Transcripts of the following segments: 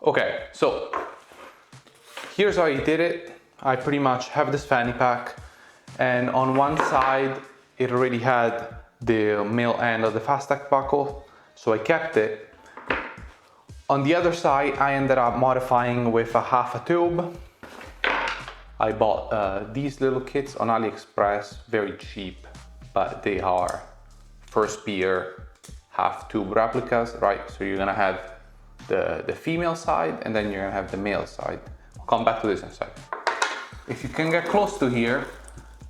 Okay, so here's how I did it. I pretty much have this fanny pack, and on one side it already had the male end of the FASTAC buckle, so I kept it. On the other side, I ended up modifying with a half a tube. I bought these little kits on AliExpress, very cheap, but they are first peer half tube replicas, right? So you're gonna have the female side, and then you're gonna have the male side. I'll come back to this in a second. If you can get close to here,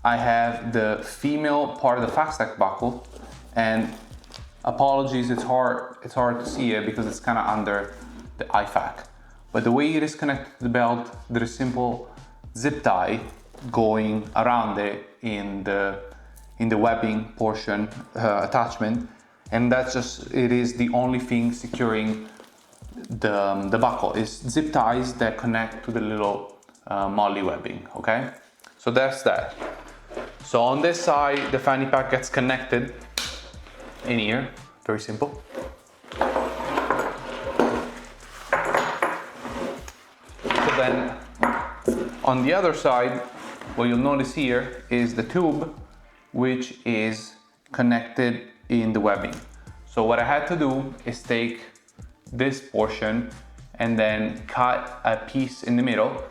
I have the female part of the FASTAC buckle, and apologies, it's hard to see it because it's kind of under the IFAC. But the way it is connected to the belt, there is simple zip tie going around it in the webbing portion attachment, and that's just, it is the only thing securing the buckle is zip ties that connect to the little molly webbing. Okay, so that's that. So on this side, the fanny pack gets connected in here, very simple. So then on the other side, what you'll notice here is the tube, which is connected in the webbing. So what I had to do is take this portion and then cut a piece in the middle,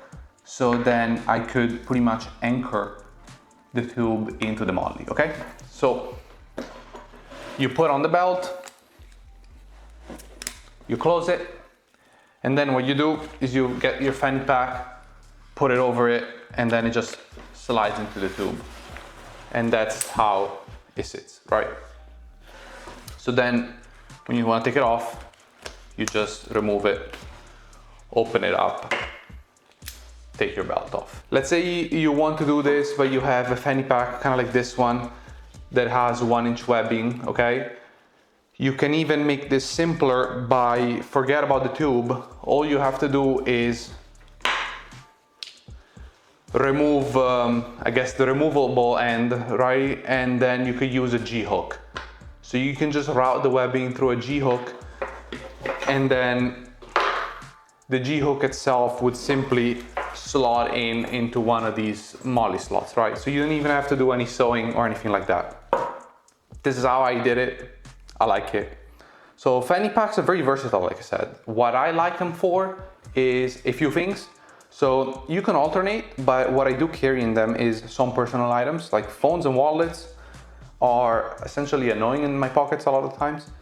so then I could pretty much anchor the tube into the molly. Okay, so you put on the belt, you close it, and then what you do is you get your fanny pack, put it over it, and then it just slides into the tube, and that's how it sits, right? So then when you want to take it off, you just remove it, open it up, take your belt off. Let's say you want to do this, but you have a fanny pack kind of like this one that has 1-inch webbing, okay? You can even make this simpler by, forget about the tube. All you have to do is remove, I guess, the removable end, right? And then you could use a G-hook. So you can just route the webbing through a G-hook, and then the G-hook itself would simply slot into one of these molly slots, right? So you don't even have to do any sewing or anything like that. This is how I did it. I like it. So fanny packs are very versatile, like I said. What I like them for is a few things. So you can alternate, but what I do carry in them is some personal items, like phones and wallets are essentially annoying in my pockets a lot of times.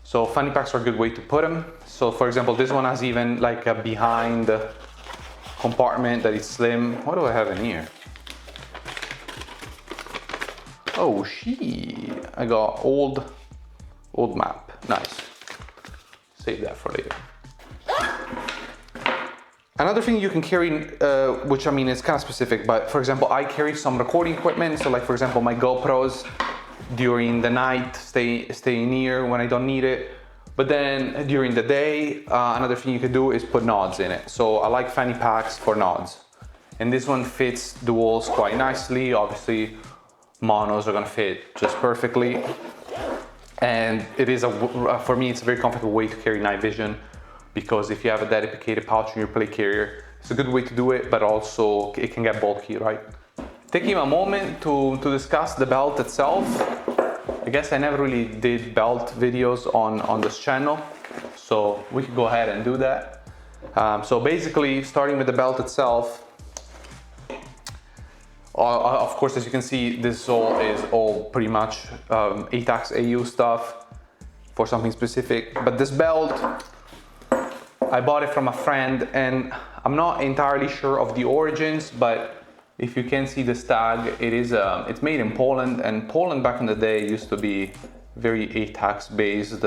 So fanny packs are a good way to put them. So for example, this one has even like a behind compartment that is slim. What do I have in here? Oh, I got old map. Nice. Save that for later. Another thing you can carry, which I mean is kind of specific, but for example, I carry some recording equipment. So like for example, my GoPros during the night stay near when I don't need it. But then during the day, another thing you could do is put nods in it. So I like fanny packs for nods. And this one fits the walls quite nicely. Obviously, monos are gonna fit just perfectly. And it is, for me, it's a very comfortable way to carry night vision, because if you have a dedicated pouch in your plate carrier, it's a good way to do it, but also it can get bulky, right? Taking a moment to discuss the belt itself. I guess I never really did belt videos on this channel, so we could go ahead and do that. So basically, starting with the belt itself, of course, as you can see, this is all pretty much ATACS AU stuff for something specific. But this belt, I bought it from a friend, and I'm not entirely sure of the origins, but if you can see this tag, it's made in Poland, and Poland back in the day used to be very ATACS based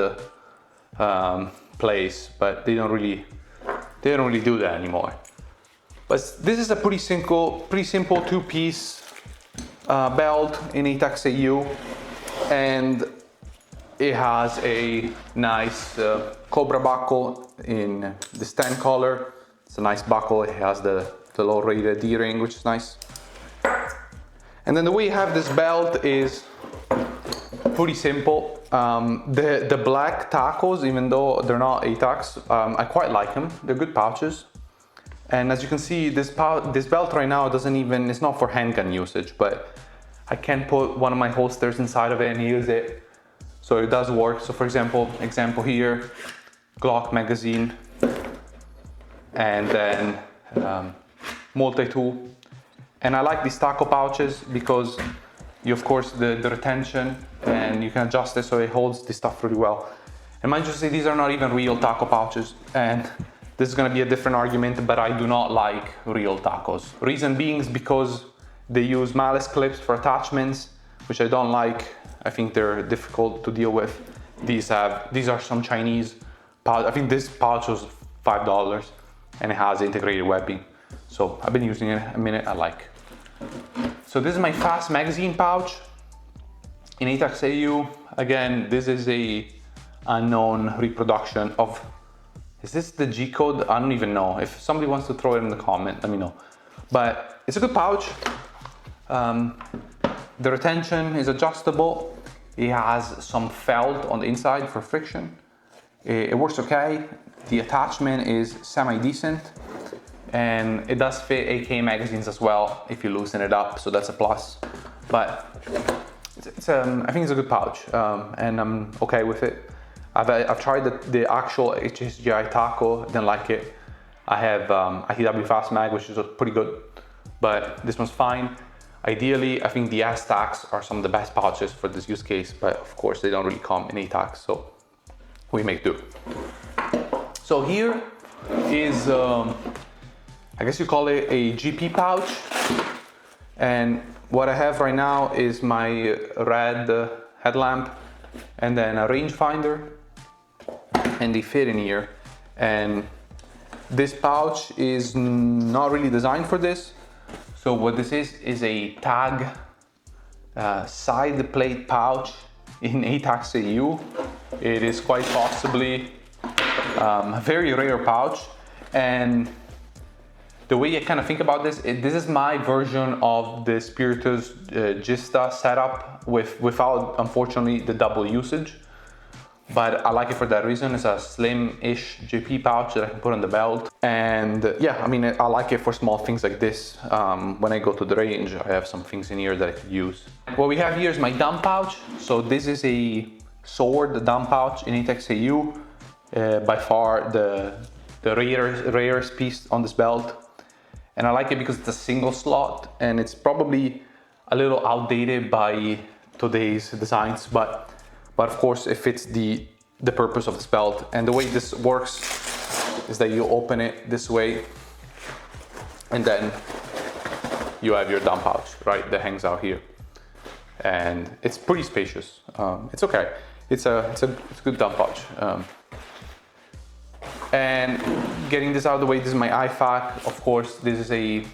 place, but they don't really do that anymore. But this is a pretty simple two-piece belt in ATACS AU, and it has a nice Cobra buckle in the tan color. It's a nice buckle. It has the low rated D-ring, which is nice. And then the way you have this belt is pretty simple. The black tacos, even though they're not ATACs, I quite like them. They're good pouches. And as you can see, this belt right now it's not for handgun usage, but I can put one of my holsters inside of it and use it. So it does work. So for example here, Glock magazine, and then multi-tool. And I like these taco pouches because of course the retention, and you can adjust it so it holds this stuff really well. And mind you, see, these are not even real taco pouches, and this is going to be a different argument, but I do not like real tacos. Reason being is because they use malice clips for attachments, which I don't like. I think they're difficult to deal with. These are some Chinese pouch. I think this pouch was $5 and it has integrated webbing. So I've been using it a minute, I like. So this is my fast magazine pouch in ATACS AU. Again, this is a unknown reproduction of, is this the G code? I don't even know. If somebody wants to throw it in the comment, let me know. But it's a good pouch. The retention is adjustable. It has some felt on the inside for friction. It works okay. The attachment is semi-decent, and it does fit AK magazines as well if you loosen it up, so that's a plus. But I think it's a good pouch, and I'm okay with it. I've tried the actual HSGI taco, didn't like it. I have ITW Fast Mag, which is pretty good, but this one's fine. Ideally, I think the ATACS are some of the best pouches for this use case, but of course they don't really come in ATACS, so we make do. So here is, I guess you call it a GP pouch. And what I have right now is my red headlamp and then a rangefinder, and they fit in here. And this pouch is not really designed for this. So what this is a tag side plate pouch in ATACS AU. It is quite possibly a very rare pouch, and the way I kind of think about this is my version of the Spiritus Gista setup without, unfortunately, the double usage. But I like it for that reason. It's a slim-ish GP pouch that I can put on the belt. And yeah, I mean, I like it for small things like this. When I go to the range, I have some things in here that I could use. What we have here is my dump pouch. So this is a sword dump pouch in ATACS AU. By far the rarest piece on this belt. And I like it because it's a single slot, and it's probably a little outdated by today's designs, but of course it fits the purpose of this belt. And the way this works is that you open it this way, and then you have your dump pouch, right, that hangs out here. And it's pretty spacious. It's okay. It's a good dump pouch. And getting this out of the way, this is my IFAC. Of course, this is a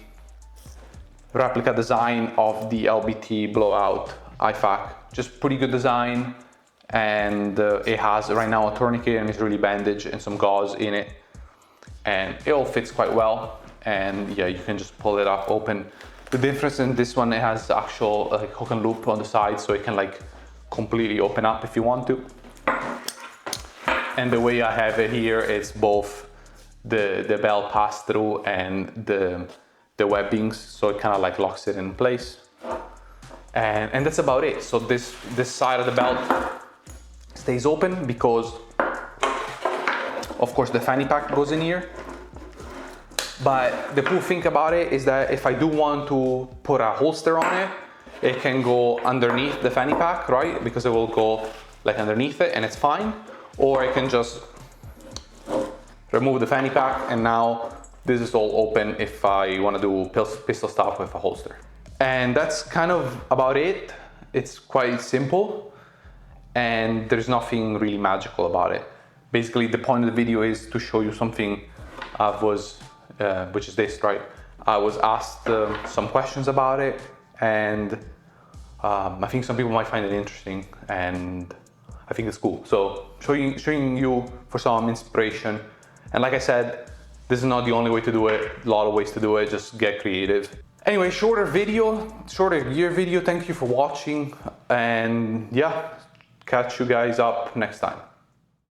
replica design of the LBT blowout IFAC. Just pretty good design. And it has right now a tourniquet, and it's really bandaged, and some gauze in it. And it all fits quite well. And yeah, you can just pull it up, open. The difference in this one, it has actual like hook and loop on the side, so it can like completely open up if you want to. And the way I have it here, it's both the belt pass through and the webbings, so it kind of like locks it in place. And that's about it. So this side of the belt stays open because, of course, the Fanny-Pack goes in here. But the cool thing about it is that if I do want to put a holster on it, it can go underneath the Fanny-Pack, right? Because it will go like underneath it, and it's fine. Or I can just remove the Fanny-Pack, and now this is all open if I want to do pistol stuff with a holster. And that's kind of about it. It's quite simple, and there's nothing really magical about it. Basically, the point of the video is to show you something which is this, right? I was asked some questions about it, and I think some people might find it interesting, and I think it's cool. So showing you for some inspiration. And like I said, this is not the only way to do it. A lot of ways to do it, just get creative. Anyway, shorter gear video. Thank you for watching. And yeah, catch you guys up next time.